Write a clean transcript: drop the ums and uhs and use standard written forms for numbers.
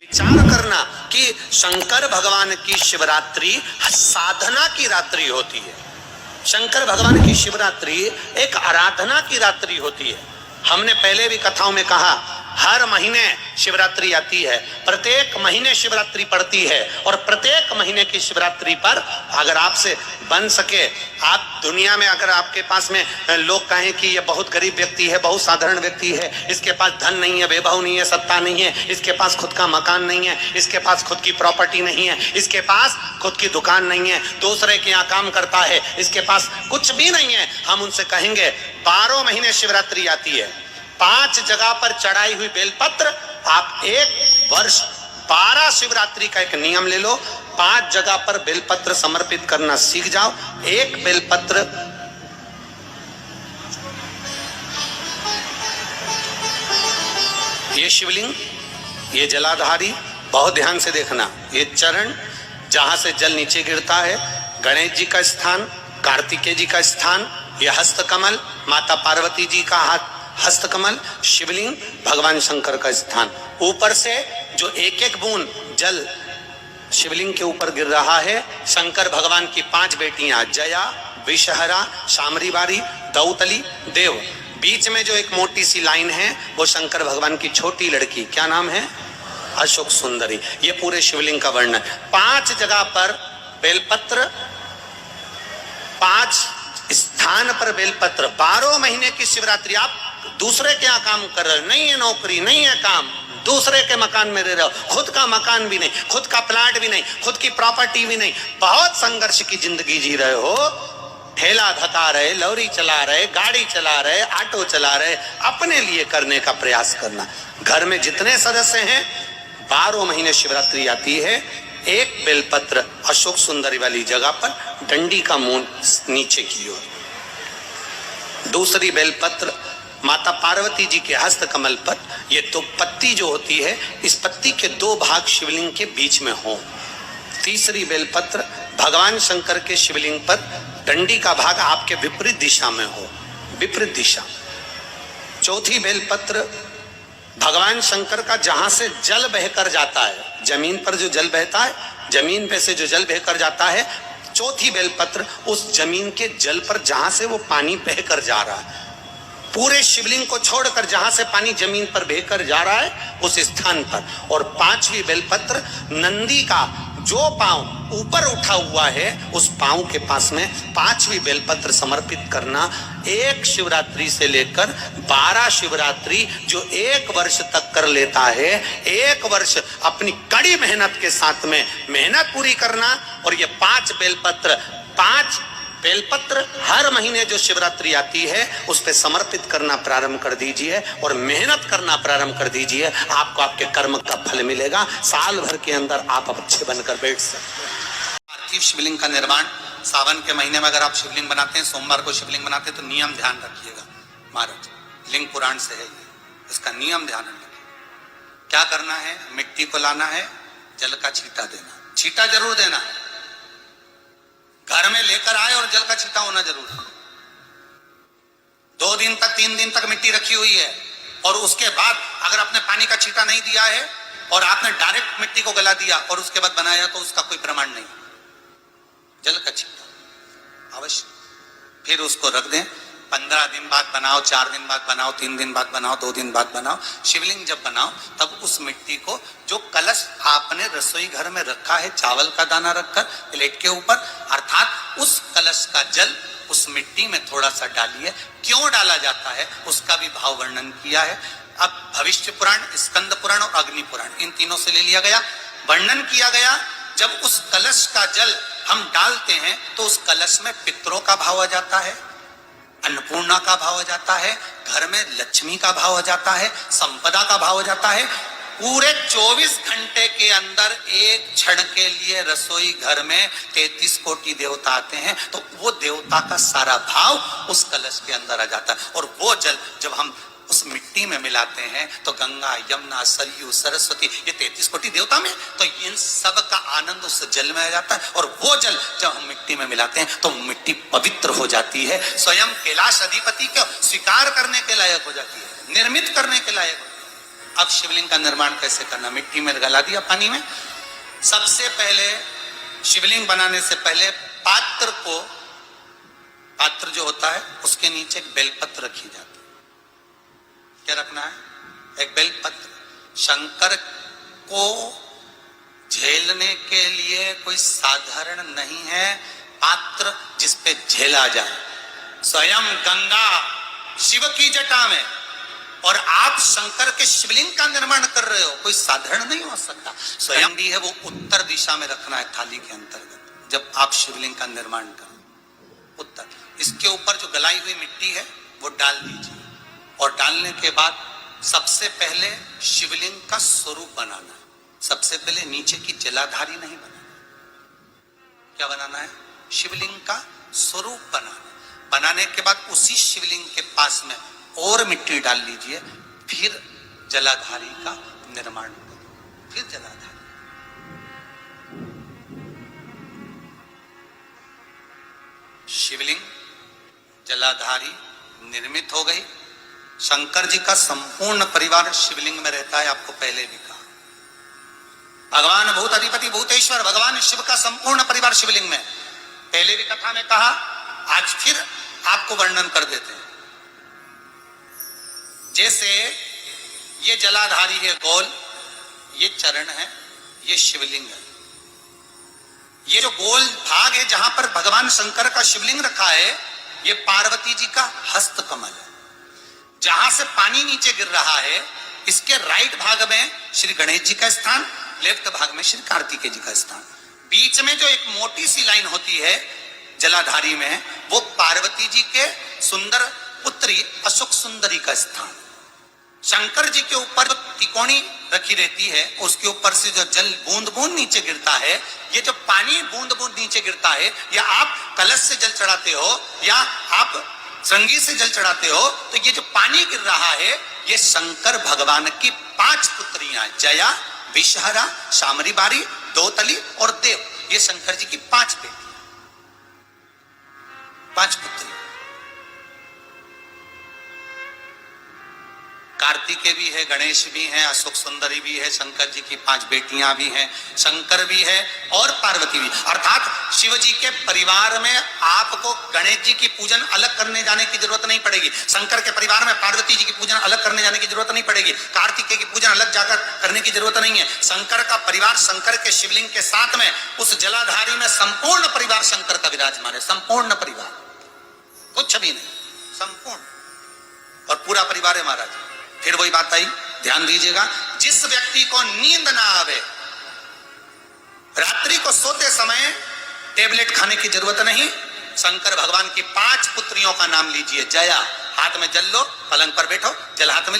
विचार करना कि शंकर भगवान की शिवरात्रि साधना की रात्रि होती है। शंकर भगवान की शिवरात्रि एक आराधना की रात्रि होती है। हमने पहले भी कथाओं में कहा, हर महीने शिवरात्रि आती है, प्रत्येक महीने शिवरात्रि पड़ती है, और प्रत्येक महीने की शिवरात्रि पर अगर आपसे बन सके, आप दुनिया में अगर आपके पास में लोग कहें कि ये बहुत गरीब व्यक्ति है, बहुत साधारण व्यक्ति है, इसके पास धन नहीं है, वैभव नहीं है, सत्ता नहीं है, इसके पास खुद का मकान नहीं है, इसके पास खुद की प्रॉपर्टी नहीं है, इसके पास खुद की दुकान नहीं है, दूसरे के यहाँ काम करता है, इसके पास कुछ भी नहीं है, हम उनसे कहेंगे 12 महीने शिवरात्रि आती है, 5 जगह पर चढ़ाई हुई बेलपत्र, आप एक वर्ष 12 शिवरात्रि का एक नियम ले लो, 5 जगह पर बेलपत्र समर्पित करना सीख जाओ। एक बेलपत्र ये शिवलिंग, ये जलाधारी, बहुत ध्यान से देखना, ये चरण जहां से जल नीचे गिरता है, गणेश जी का स्थान, कार्तिकेय जी का स्थान, ये हस्तकमल माता पार्वती जी का हाथ हस्तकमल, शिवलिंग भगवान शंकर का स्थान। ऊपर से जो एक एक बूंद जल शिवलिंग के ऊपर गिर रहा है, शंकर भगवान की 5 बेटियां जया, विषहरा, शामरीबारी, दौतली, देव, बीच में जो एक मोटी सी लाइन है वो शंकर भगवान की छोटी लड़की, क्या नाम है? अशोक सुंदरी। ये पूरे शिवलिंग का वर्णन। 5 जगह पर बेलपत्र, 5 स्थान पर बेलपत्र, 12 महीने की शिवरात्रि। आप दूसरे के यहाँ काम कर रहे हो, नहीं है नौकरी, नहीं है काम, दूसरे के मकान में रह रहे हो, खुद का मकान भी नहीं, खुद का प्लाट भी नहीं, खुद की प्रॉपर्टी भी नहीं, बहुत संघर्ष की जिंदगी जी रहे हो, ठेला धका रहे, लौरी चला रहे, गाड़ी चला रहे, ऑटो चला रहे, अपने लिए करने का प्रयास करना। घर में जितने सदस्य हैं, 12 महीने शिवरात्रि आती है, एक बेलपत्र अशोक सुंदरी वाली जगह पर, डंडी का मुंह नीचे की ओर, दूसरी बेलपत्र माता पार्वती जी के हस्त कमल पर। ये तो पत्ती जो होती है, इस पत्ती के 2 भाग शिवलिंग के बीच में हो। तीसरी बेलपत्र भगवान शंकर के शिवलिंग पर, डंडी का भाग आपके विपरीत दिशा में हो, विपरीत दिशा। चौथी बेलपत्र भगवान शंकर का जहां से जल बहकर जाता है, जमीन पर जो जल बहता है, जमीन पे से जो जल बहकर जाता है, चौथी बेलपत्र उस जमीन के जल पर जहां से वो पानी बहकर जा रहा है, पूरे शिवलिंग को छोड़कर जहां से पानी जमीन पर बहकर जा रहा है उस स्थान पर। और 5वीं बेलपत्र नंदी का जो पांव ऊपर उठा हुआ है, उस पांव के पास में 5वीं बेलपत्र समर्पित करना। एक शिवरात्रि से लेकर 12 शिवरात्रि जो 1 वर्ष तक कर लेता है, 1 वर्ष अपनी कड़ी मेहनत के साथ में मेहनत पूरी करना। और ये 5 बेलपत्र हर महीने जो शिवरात्रि आती है उस पे समर्पित करना प्रारंभ कर दीजिए और मेहनत करना प्रारंभ कर दीजिए। आपको आपके कर्म का फल मिलेगा। साल भर के अंदर आप अच्छे बनकर बैठ सकते हैं। पार्थिव शिवलिंग का निर्माण सावन के महीने में अगर आप शिवलिंग बनाते हैं, सोमवार को शिवलिंग बनाते हैं, तो नियम ध्यान रखिएगा महाराज, लिंग पुराण से है इसका नियम ध्यान रखिए। क्या करना है? मिट्टी को लाना है, जल का छींटा देना, छींटा जरूर देना है, घर में लेकर आए और जल का छींटा होना जरूर है। 2 दिन तक 3 दिन तक मिट्टी रखी हुई है और उसके बाद अगर आपने पानी का छींटा नहीं दिया है और आपने डायरेक्ट मिट्टी को गला दिया और उसके बाद बनाया, तो उसका कोई प्रमाण नहीं। जल का छींटा अवश्य, फिर उसको रख दें। 15 दिन बाद बनाओ, 4 दिन बाद बनाओ, 3 दिन बाद बनाओ, 2 दिन बाद बनाओ। शिवलिंग जब बनाओ तब उस मिट्टी को, जो कलश आपने रसोई घर में रखा है चावल का दाना रखकर प्लेट के ऊपर, अर्थात उस कलश का जल उस मिट्टी में थोड़ा सा डालिए। क्यों डाला जाता है उसका भी भाव वर्णन किया है। अब भविष्य पुराण, स्कंद पुराण और अग्नि पुराण, इन तीनों से ले लिया गया, वर्णन किया गया। जब उस कलश का जल हम डालते हैं तो उस कलश में पितरों का भाव आ जाता है, अन्नपूर्णा का भाव हो जाता है, घर में लक्ष्मी का भाव हो जाता है, संपदा का भाव हो जाता है। पूरे 24 घंटे के अंदर एक क्षण के लिए रसोई घर में 33 कोटि देवता आते हैं, तो वो देवता का सारा भाव उस कलश के अंदर आ जाता है। और वो जल जब हम उस मिट्टी में मिलाते हैं तो गंगा, यमुना, सरयू, सरस्वती, ये 33 कोटि देवता में, तो इन सब का आनंद उस जल में आ जाता है। और वो जल जब हम मिट्टी में मिलाते हैं तो मिट्टी पवित्र हो जाती है, स्वयं कैलाश अधिपति को स्वीकार करने के लायक हो जाती है, निर्मित करने के लायक हो जाती है। अब शिवलिंग का निर्माण कैसे करना? मिट्टी में गला दिया पानी में। सबसे पहले शिवलिंग बनाने से पहले पात्र जो होता है उसके नीचे एक बेलपत्र रखी जाती है। क्या रखना है? एक बेलपत्र। शंकर को झेलने के लिए कोई साधारण नहीं है पात्र जिसपे झेला जाए। स्वयं गंगा शिव की जटा में और आप शंकर के शिवलिंग का निर्माण कर रहे हो, कोई साधारण नहीं हो सकता। स्वयं भी है वो उत्तर दिशा में रखना है थाली के अंतर्गत जब आप शिवलिंग का निर्माण करें। उत्तर। इसके ऊपर जो गलाई हुई मिट्टी है वो डाल दीजिए और डालने के बाद सबसे पहले शिवलिंग का स्वरूप बनाना है। सबसे पहले नीचे की जलाधारी नहीं बनाना। क्या बनाना है? शिवलिंग का स्वरूप बनाना। बनाने के बाद उसी शिवलिंग के पास में और मिट्टी डाल लीजिए, फिर जलाधारी का निर्माण करो। फिर जलाधारी। शिवलिंग जलाधारी निर्मित हो गई। शंकर जी का संपूर्ण परिवार शिवलिंग में रहता है, आपको पहले भी कहा। भगवान भूत अधिपति भूतेश्वर भगवान शिव का संपूर्ण परिवार शिवलिंग में। पहले भी कथा में कहा, आज फिर आपको वर्णन कर देते हैं। जैसे ये जलाधारी है गोल, ये चरण है, ये शिवलिंग है। ये जो गोल भाग है जहां पर भगवान शंकर का शिवलिंग रखा है, ये पार्वती जी का हस्त कमल है। जहां से पानी नीचे गिर रहा है, इसके राइट भाग में श्री गणेश जी का स्थान, लेफ्ट भाग में श्री कार्तिकेय जी का स्थान। बीच में जो एक मोटी सी लाइन होती है जलाधारी में, वो पार्वती जी के सुंदर पुत्री अशोक सुंदरी का स्थान। शंकर जी के ऊपर जो तिकोनी रखी रहती है, उसके ऊपर से जो जल बूंद बूंद नीचे गिरता है, ये जो पानी बूंद बूंद नीचे गिरता है, या आप कलश से जल चढ़ाते हो या आप श्रृंगी से जल चढ़ाते हो, तो ये जो पानी गिर रहा है, ये शंकर भगवान की 5 पुत्रियां, जया, विषहरा, शामरी बारी, दोतली और देव। ये शंकर जी की 5 बेटियां, 5 पुत्री। कार्तिकेय भी है, गणेश भी है, अशोक सुंदरी भी है, शंकर जी की 5 बेटियां भी हैं, शंकर भी है और पार्वती भी। अर्थात शिव जी के परिवार में आपको गणेश जी की पूजन अलग करने जाने की जरूरत नहीं पड़ेगी। शंकर के परिवार में पार्वती जी की पूजन अलग करने जाने की जरूरत नहीं पड़ेगी। कार्तिकेय की पूजन अलग जाकर करने की जरूरत नहीं है। शंकर का परिवार शंकर के शिवलिंग के साथ में उस जलाधारी में संपूर्ण परिवार शंकर का विराजमान है। संपूर्ण परिवार, कुछ भी नहीं, संपूर्ण और पूरा परिवार है महाराज। फिर वही बात आई, ध्यान दीजिएगा, जिस व्यक्ति को नींद ना आवे, रात्रि को सोते समय टेबलेट खाने की जरूरत नहीं। शंकर भगवान की 5 पुत्रियों का नाम लीजिए। जया, हाथ में जल लो, पलंग पर बैठो, जल हाथ में